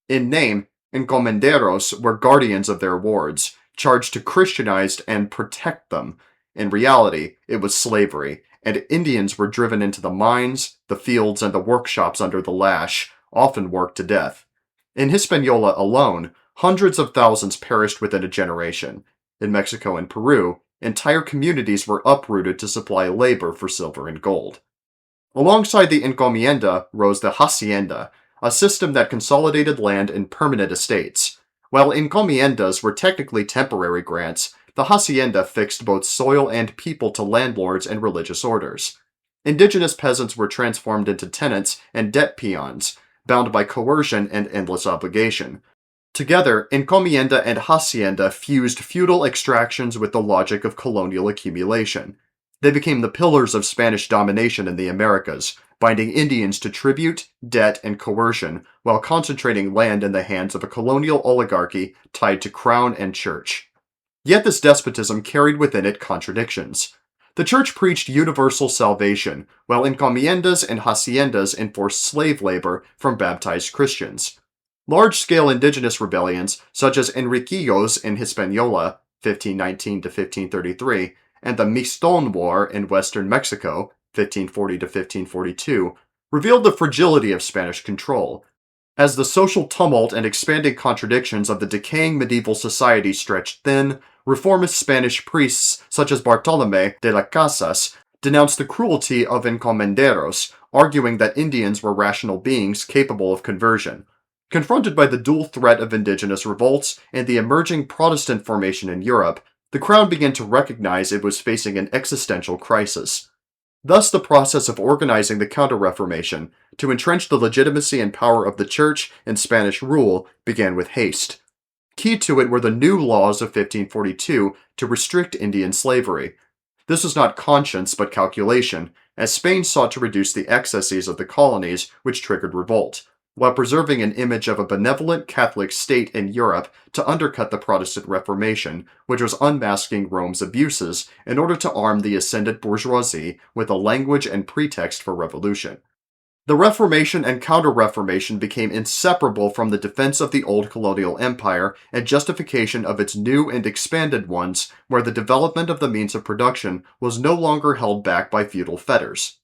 In name, encomenderos were guardians of their wards, charged to Christianize and protect them. In reality, it was slavery, and Indians were driven into the mines, the fields, and the workshops under the lash, often worked to death. In Hispaniola alone, hundreds of thousands perished within a generation. In Mexico and Peru, entire communities were uprooted to supply labor for silver and gold. Alongside the encomienda rose the hacienda, a system that consolidated land in permanent estates. While encomiendas were technically temporary grants, the hacienda fixed both soil and people to landlords and religious orders. Indigenous peasants were transformed into tenants and debt peons, bound by coercion and endless obligation. Together, encomienda and hacienda fused feudal extractions with the logic of colonial accumulation. They became the pillars of Spanish domination in the Americas, binding Indians to tribute, debt, and coercion, while concentrating land in the hands of a colonial oligarchy tied to crown and church. Yet this despotism carried within it contradictions. The church preached universal salvation, while encomiendas and haciendas enforced slave labor from baptized Christians. Large-scale indigenous rebellions, such as Enriquillos in Hispaniola, 1519-1533, and the Mixton War in western Mexico, 1540-1542, revealed the fragility of Spanish control. As the social tumult and expanding contradictions of the decaying medieval society stretched thin, reformist Spanish priests such as Bartolomé de las Casas denounced the cruelty of encomenderos, arguing that Indians were rational beings capable of conversion. Confronted by the dual threat of indigenous revolts and the emerging Protestant formation in Europe, the crown began to recognize it was facing an existential crisis. Thus, the process of organizing the Counter-Reformation to entrench the legitimacy and power of the Church and Spanish rule began with haste. Key to it were the new laws of 1542 to restrict Indian slavery. This was not conscience but calculation, as Spain sought to reduce the excesses of the colonies, which triggered revolt, while preserving an image of a benevolent Catholic state in Europe to undercut the Protestant Reformation, which was unmasking Rome's abuses in order to arm the ascendant bourgeoisie with a language and pretext for revolution. The Reformation and Counter-Reformation became inseparable from the defense of the old colonial empire and justification of its new and expanded ones, where the development of the means of production was no longer held back by feudal fetters.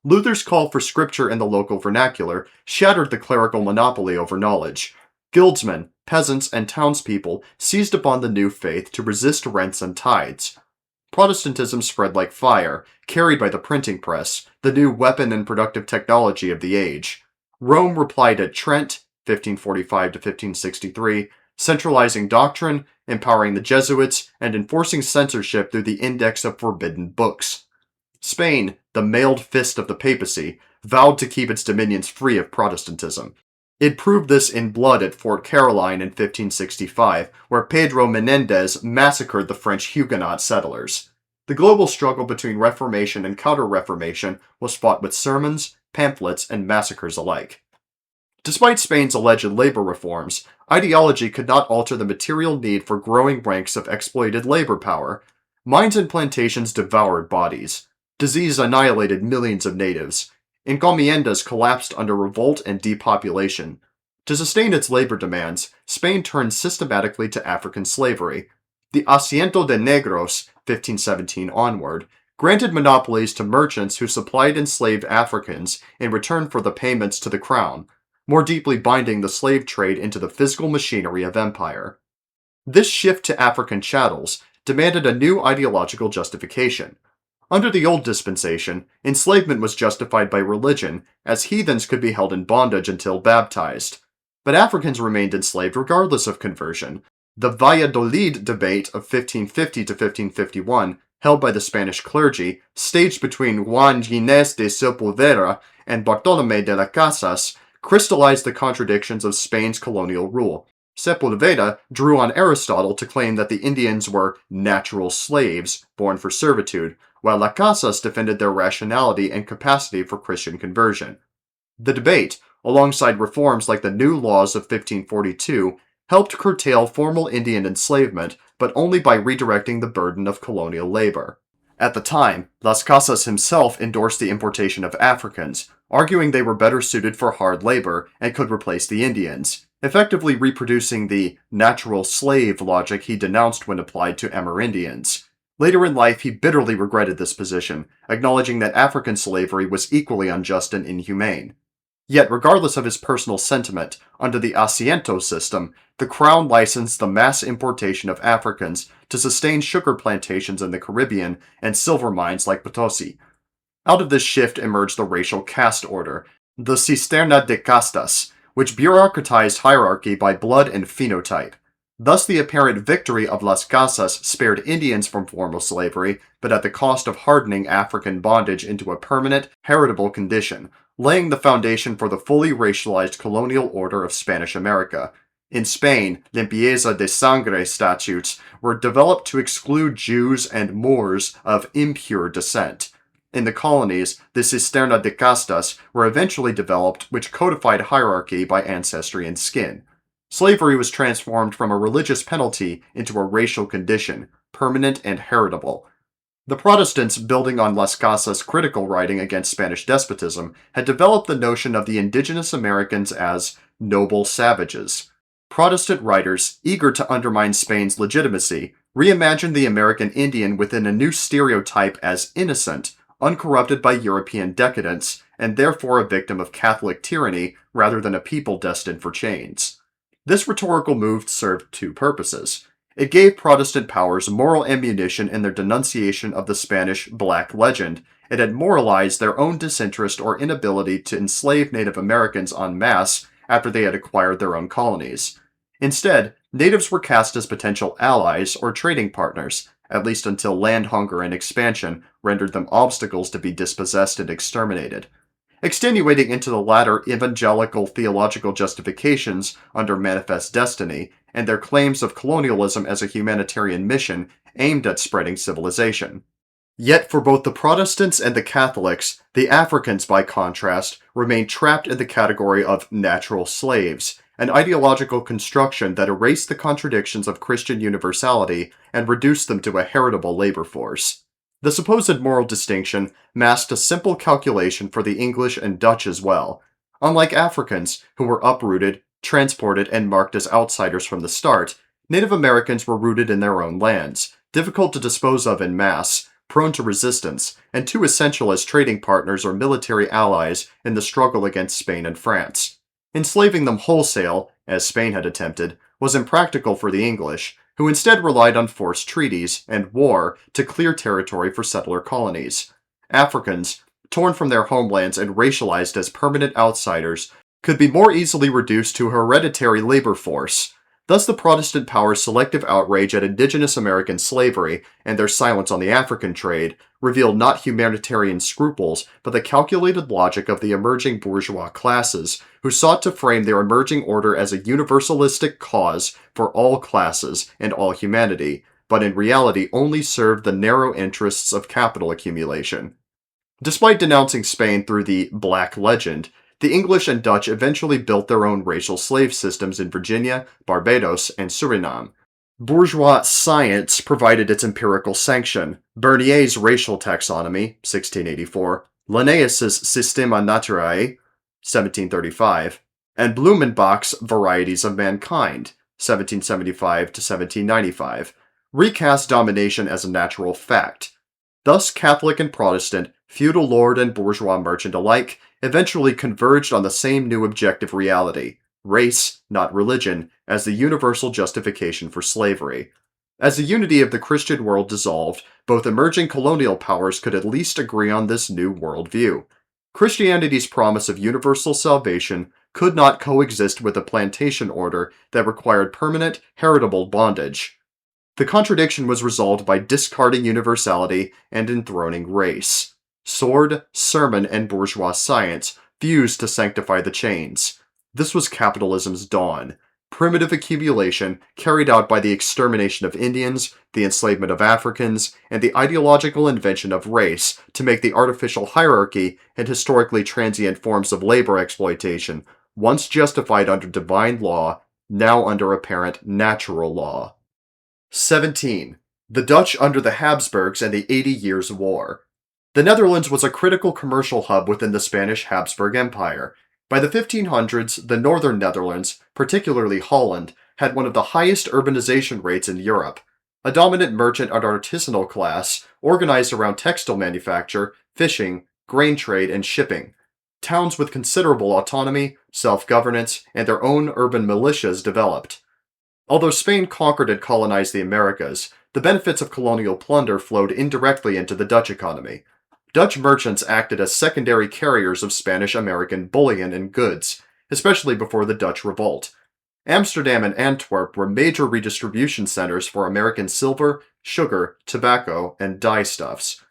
Luther's call for scripture in the local vernacular shattered the clerical monopoly over knowledge. Guildsmen, peasants, and townspeople seized upon the new faith to resist rents and tithes. Protestantism spread like fire, carried by the printing press, the new weapon and productive technology of the age. Rome replied at Trent, 1545 to 1563, centralizing doctrine, empowering the Jesuits, and enforcing censorship through the Index of Forbidden Books. Spain, the mailed fist of the papacy, vowed to keep its dominions free of Protestantism. It proved this in blood at Fort Caroline in 1565, where Pedro Menendez massacred the French Huguenot settlers. The global struggle between Reformation and Counter-Reformation was fought with sermons, pamphlets, and massacres alike. Despite Spain's alleged labor reforms, ideology could not alter the material need for growing ranks of exploited labor power. Mines and plantations devoured bodies. Disease annihilated millions of natives. Encomiendas collapsed under revolt and depopulation. To sustain its labor demands, Spain turned systematically to African slavery. The Asiento de Negros, 1517 onward, granted monopolies to merchants who supplied enslaved Africans in return for the payments to the crown, more deeply binding the slave trade into the physical machinery of empire. This shift to African chattels demanded a new ideological justification. Under the old dispensation, enslavement was justified by religion, as heathens could be held in bondage until baptized. But Africans remained enslaved regardless of conversion. The Valladolid debate of 1550 to 1551, held by the Spanish clergy, staged between Juan Ginés de Sepulveda and Bartolomé de las Casas, crystallized the contradictions of Spain's colonial rule. Sepulveda drew on Aristotle to claim that the Indians were natural slaves, born for servitude, while Las Casas defended their rationality and capacity for Christian conversion. The debate, alongside reforms like the New Laws of 1542, helped curtail formal Indian enslavement, but only by redirecting the burden of colonial labor. At the time, Las Casas himself endorsed the importation of Africans, arguing they were better suited for hard labor and could replace the Indians, effectively reproducing the natural slave logic he denounced when applied to Amerindians. Later in life, he bitterly regretted this position, acknowledging that African slavery was equally unjust and inhumane. Yet, regardless of his personal sentiment, under the Asiento system, the Crown licensed the mass importation of Africans to sustain sugar plantations in the Caribbean and silver mines like Potosi. Out of this shift emerged the racial caste order, the Cisterna de Castas, which bureaucratized hierarchy by blood and phenotype. Thus, the apparent victory of Las Casas spared Indians from formal slavery, but at the cost of hardening African bondage into a permanent, heritable condition, laying the foundation for the fully racialized colonial order of Spanish America. In Spain, limpieza de sangre statutes were developed to exclude Jews and Moors of impure descent. In the colonies, the Cisterna de Castas were eventually developed, which codified hierarchy by ancestry and skin. Slavery was transformed from a religious penalty into a racial condition, permanent and heritable. The Protestants, building on Las Casas' critical writing against Spanish despotism, had developed the notion of the indigenous Americans as noble savages. Protestant writers, eager to undermine Spain's legitimacy, reimagined the American Indian within a new stereotype as innocent, uncorrupted by European decadence, and therefore a victim of Catholic tyranny rather than a people destined for chains. This rhetorical move served two purposes. It gave Protestant powers moral ammunition in their denunciation of the Spanish Black Legend. It had moralized their own disinterest or inability to enslave Native Americans en masse after they had acquired their own colonies. Instead, natives were cast as potential allies or trading partners, at least until land hunger and expansion rendered them obstacles to be dispossessed and exterminated. Extenuating into the latter evangelical theological justifications under Manifest Destiny, and their claims of colonialism as a humanitarian mission aimed at spreading civilization. Yet for both the Protestants and the Catholics, the Africans, by contrast, remained trapped in the category of natural slaves, an ideological construction that erased the contradictions of Christian universality and reduced them to a heritable labor force. The supposed moral distinction masked a simple calculation for the English and Dutch as well. Unlike Africans, who were uprooted, transported, and marked as outsiders from the start, Native Americans were rooted in their own lands, difficult to dispose of in mass, prone to resistance, and too essential as trading partners or military allies in the struggle against Spain and France. Enslaving them wholesale, as Spain had attempted, was impractical for the English, who instead relied on forced treaties and war to clear territory for settler colonies. Africans, torn from their homelands and racialized as permanent outsiders, could be more easily reduced to a hereditary labor force. Thus the Protestant powers' selective outrage at indigenous American slavery and their silence on the African trade revealed not humanitarian scruples, but the calculated logic of the emerging bourgeois classes, who sought to frame their emerging order as a universalistic cause for all classes and all humanity, but in reality only served the narrow interests of capital accumulation. Despite denouncing Spain through the Black Legend, the English and Dutch eventually built their own racial slave systems in Virginia, Barbados, and Suriname. Bourgeois science provided its empirical sanction. Bernier's racial taxonomy, 1684, Linnaeus's Systema Naturae, 1735, and Blumenbach's Varieties of Mankind, 1775 to 1795, recast domination as a natural fact. Thus, Catholic and Protestant, feudal lord and bourgeois merchant alike, eventually converged on the same new objective reality, race, not religion, as the universal justification for slavery. As the unity of the Christian world dissolved, both emerging colonial powers could at least agree on this new worldview. Christianity's promise of universal salvation could not coexist with a plantation order that required permanent, heritable bondage. The contradiction was resolved by discarding universality and enthroning race. Sword, sermon, and bourgeois science fused to sanctify the chains. This was capitalism's dawn. Primitive accumulation carried out by the extermination of Indians, the enslavement of Africans, and the ideological invention of race to make the artificial hierarchy and historically transient forms of labor exploitation, once justified under divine law, now under apparent natural law. 17. The Dutch under the Habsburgs and the 80 Years' War. The Netherlands was a critical commercial hub within the Spanish Habsburg Empire. By the 1500s, the northern Netherlands, particularly Holland, had one of the highest urbanization rates in Europe. A dominant merchant and artisanal class organized around textile manufacture, fishing, grain trade, and shipping. Towns with considerable autonomy, self-governance, and their own urban militias developed. Although Spain conquered and colonized the Americas, the benefits of colonial plunder flowed indirectly into the Dutch economy. Dutch merchants acted as secondary carriers of Spanish-American bullion and goods, especially before the Dutch Revolt. Amsterdam and Antwerp were major redistribution centers for American silver, sugar, tobacco, and dyestuffs.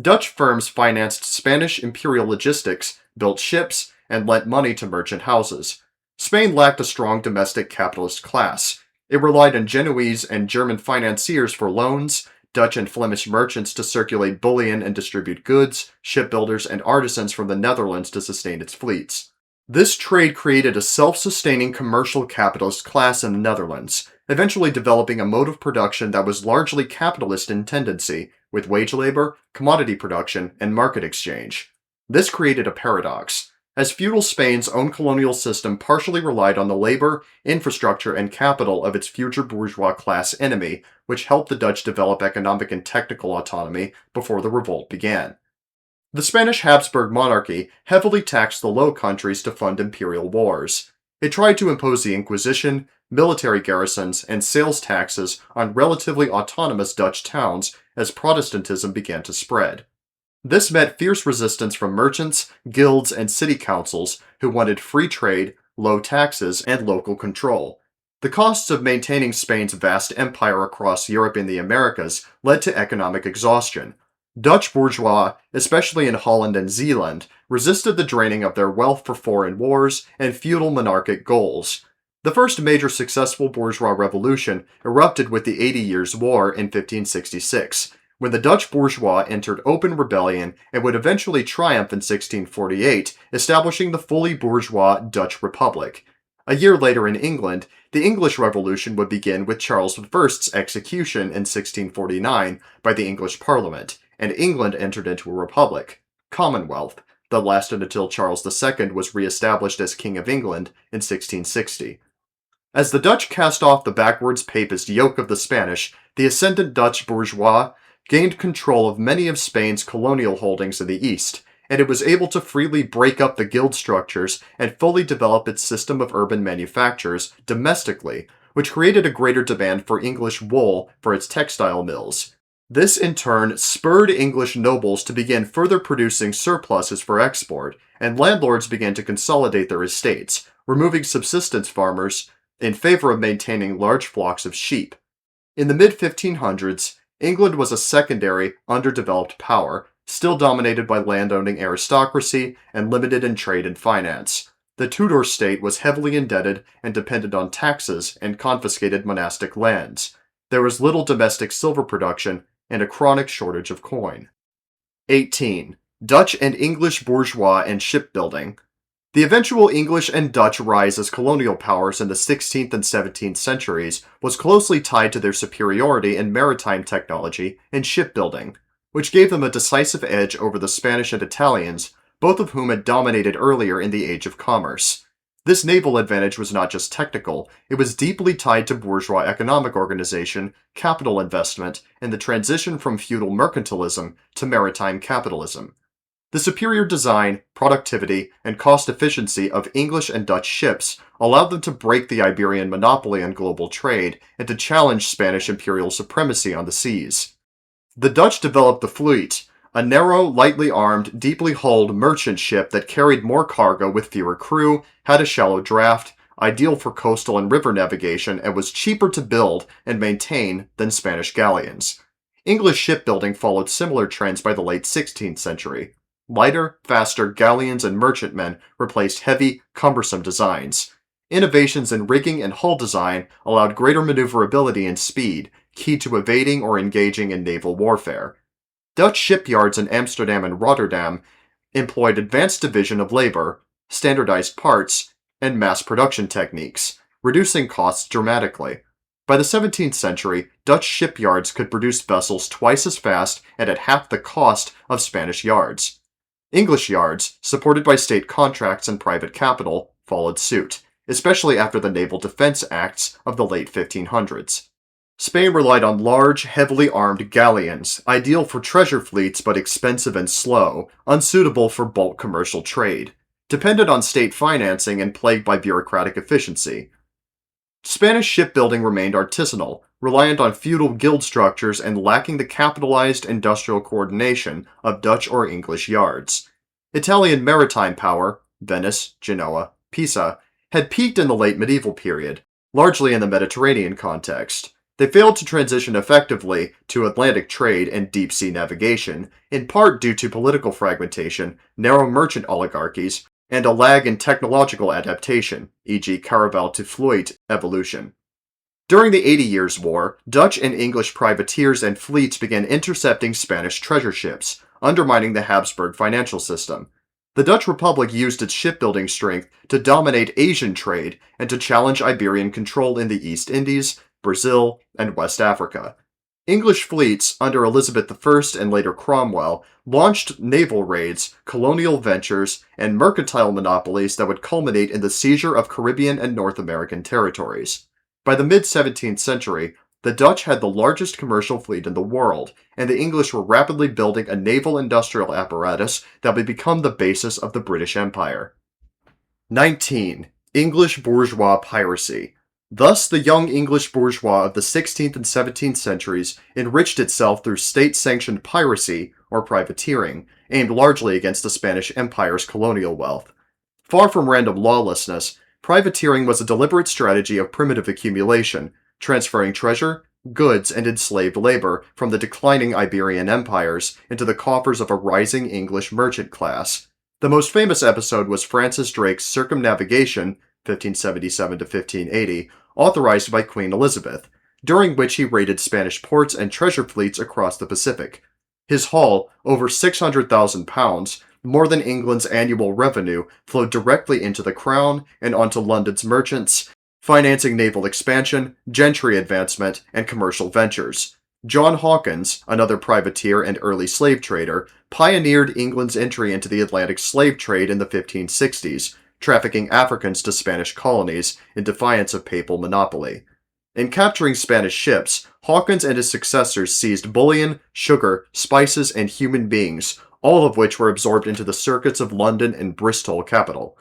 Dutch firms financed Spanish imperial logistics, built ships, and lent money to merchant houses. Spain lacked a strong domestic capitalist class. It relied on Genoese and German financiers for loans, Dutch and Flemish merchants to circulate bullion and distribute goods, shipbuilders and artisans from the Netherlands to sustain its fleets. This trade created a self-sustaining commercial capitalist class in the Netherlands, eventually developing a mode of production that was largely capitalist in tendency, with wage labor, commodity production, and market exchange. This created a paradox. As feudal Spain's own colonial system partially relied on the labor, infrastructure, and capital of its future bourgeois class enemy, which helped the Dutch develop economic and technical autonomy before the revolt began. The Spanish Habsburg monarchy heavily taxed the Low Countries to fund imperial wars. It tried to impose the Inquisition, military garrisons, and sales taxes on relatively autonomous Dutch towns as Protestantism began to spread. This met fierce resistance from merchants, guilds, and city councils who wanted free trade, low taxes, and local control. The costs of maintaining Spain's vast empire across Europe and the Americas led to economic exhaustion. Dutch bourgeois, especially in Holland and Zeeland, resisted the draining of their wealth for foreign wars and feudal monarchic goals. The first major successful bourgeois revolution erupted with the 80 Years' War in 1566, when the Dutch bourgeois entered open rebellion and would eventually triumph in 1648, establishing the fully bourgeois Dutch Republic. A year later in England, the English Revolution would begin with Charles I's execution in 1649 by the English Parliament, and England entered into a republic, Commonwealth, that lasted until Charles II was re-established as King of England in 1660. As the Dutch cast off the backwards papist yoke of the Spanish, the ascendant Dutch bourgeois gained control of many of Spain's colonial holdings in the east, and it was able to freely break up the guild structures and fully develop its system of urban manufactures domestically, which created a greater demand for English wool for its textile mills. This in turn spurred English nobles to begin further producing surpluses for export, and landlords began to consolidate their estates, removing subsistence farmers in favor of maintaining large flocks of sheep. In the mid-1500s, England was a secondary, underdeveloped power, still dominated by landowning aristocracy and limited in trade and finance. The Tudor state was heavily indebted and depended on taxes and confiscated monastic lands. There was little domestic silver production and a chronic shortage of coin. 18. Dutch and English bourgeois and shipbuilding. The eventual English and Dutch rise as colonial powers in the 16th and 17th centuries was closely tied to their superiority in maritime technology and shipbuilding, which gave them a decisive edge over the Spanish and Italians, both of whom had dominated earlier in the Age of Commerce. This naval advantage was not just technical, it was deeply tied to bourgeois economic organization, capital investment, and the transition from feudal mercantilism to maritime capitalism. The superior design, productivity, and cost efficiency of English and Dutch ships allowed them to break the Iberian monopoly on global trade and to challenge Spanish imperial supremacy on the seas. The Dutch developed the fleet, a narrow, lightly armed, deeply hulled merchant ship that carried more cargo with fewer crew, had a shallow draft, ideal for coastal and river navigation, and was cheaper to build and maintain than Spanish galleons. English shipbuilding followed similar trends by the late 16th century. Lighter, faster galleons and merchantmen replaced heavy, cumbersome designs. Innovations in rigging and hull design allowed greater maneuverability and speed, key to evading or engaging in naval warfare. Dutch shipyards in Amsterdam and Rotterdam employed advanced division of labor, standardized parts, and mass production techniques, reducing costs dramatically. By the 17th century, Dutch shipyards could produce vessels twice as fast and at half the cost of Spanish yards. English yards, supported by state contracts and private capital, followed suit, especially after the Naval Defense Acts of the late 1500s. Spain relied on large, heavily armed galleons, ideal for treasure fleets but expensive and slow, unsuitable for bulk commercial trade, dependent on state financing and plagued by bureaucratic efficiency. Spanish shipbuilding remained artisanal, reliant on feudal guild structures and lacking the capitalized industrial coordination of Dutch or English yards. Italian maritime power, Venice, Genoa, Pisa, had peaked in the late medieval period, largely in the Mediterranean context. They failed to transition effectively to Atlantic trade and deep-sea navigation, in part due to political fragmentation, narrow merchant oligarchies, and a lag in technological adaptation, e.g. Caraval to Fluid evolution. During the 80 Years' War, Dutch and English privateers and fleets began intercepting Spanish treasure ships, undermining the Habsburg financial system. The Dutch Republic used its shipbuilding strength to dominate Asian trade and to challenge Iberian control in the East Indies, Brazil, and West Africa. English fleets, under Elizabeth I and later Cromwell, launched naval raids, colonial ventures, and mercantile monopolies that would culminate in the seizure of Caribbean and North American territories. By the mid-17th century, the Dutch had the largest commercial fleet in the world, and the English were rapidly building a naval industrial apparatus that would become the basis of the British Empire. 19. English bourgeois piracy. Thus, the young English bourgeois of the 16th and 17th centuries enriched itself through state-sanctioned piracy, or privateering, aimed largely against the Spanish Empire's colonial wealth. Far from random lawlessness, privateering was a deliberate strategy of primitive accumulation, transferring treasure, goods, and enslaved labor from the declining Iberian empires into the coffers of a rising English merchant class. The most famous episode was Francis Drake's circumnavigation, 1577 to 1580, authorized by Queen Elizabeth, during which he raided Spanish ports and treasure fleets across the Pacific. His haul, over £600,000, more than England's annual revenue, flowed directly into the Crown and onto London's merchants, financing naval expansion, gentry advancement, and commercial ventures. John Hawkins, another privateer and early slave trader, pioneered England's entry into the Atlantic slave trade in the 1560s, trafficking Africans to Spanish colonies in defiance of papal monopoly. In capturing Spanish ships, Hawkins and his successors seized bullion, sugar, spices, and human beings, all of which were absorbed into the circuits of London and Bristol capital.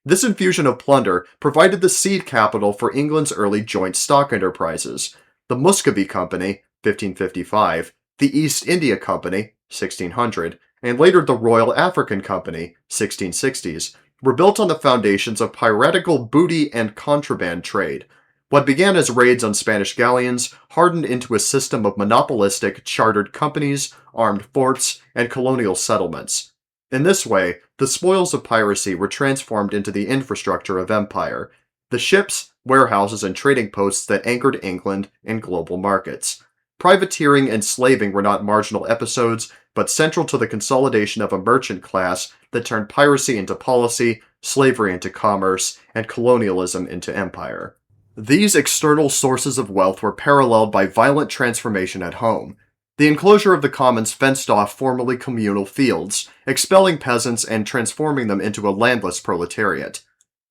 This infusion of plunder provided the seed capital for England's early joint stock enterprises. The Muscovy Company, 1555, the East India Company, 1600, and later the Royal African Company, 1660s, were built on the foundations of piratical booty and contraband trade. What began as raids on Spanish galleons hardened into a system of monopolistic chartered companies, armed forts, and colonial settlements. In this way, the spoils of piracy were transformed into the infrastructure of empire, the ships, warehouses, and trading posts that anchored England in global markets. Privateering and slaving were not marginal episodes, but central to the consolidation of a merchant class that turned piracy into policy, slavery into commerce, and colonialism into empire. These external sources of wealth were paralleled by violent transformation at home. The enclosure of the commons fenced off formerly communal fields, expelling peasants and transforming them into a landless proletariat.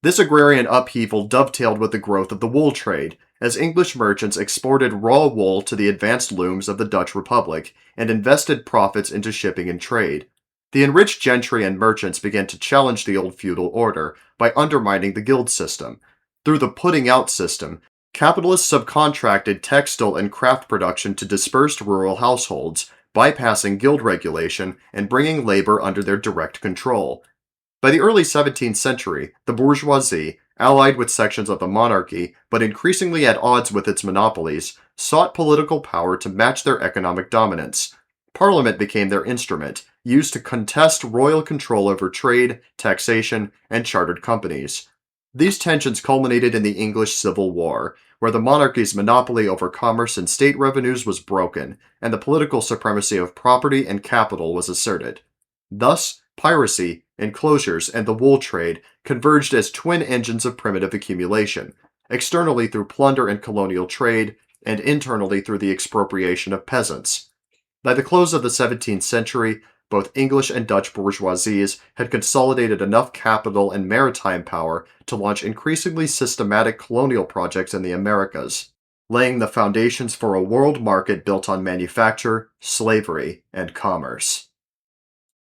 This agrarian upheaval dovetailed with the growth of the wool trade, as English merchants exported raw wool to the advanced looms of the Dutch Republic and invested profits into shipping and trade. The enriched gentry and merchants began to challenge the old feudal order by undermining the guild system. Through the putting out system, capitalists subcontracted textile and craft production to dispersed rural households, bypassing guild regulation and bringing labor under their direct control. By the early 17th century, the bourgeoisie, allied with sections of the monarchy, but increasingly at odds with its monopolies, sought political power to match their economic dominance. Parliament became their instrument, used to contest royal control over trade, taxation, and chartered companies. These tensions culminated in the English Civil War, where the monarchy's monopoly over commerce and state revenues was broken, and the political supremacy of property and capital was asserted. Thus, piracy, enclosures, and the wool trade converged as twin engines of primitive accumulation, externally through plunder and colonial trade, and internally through the expropriation of peasants. By the close of the 17th century, both English and Dutch bourgeoisies had consolidated enough capital and maritime power to launch increasingly systematic colonial projects in the Americas, laying the foundations for a world market built on manufacture, slavery, and commerce.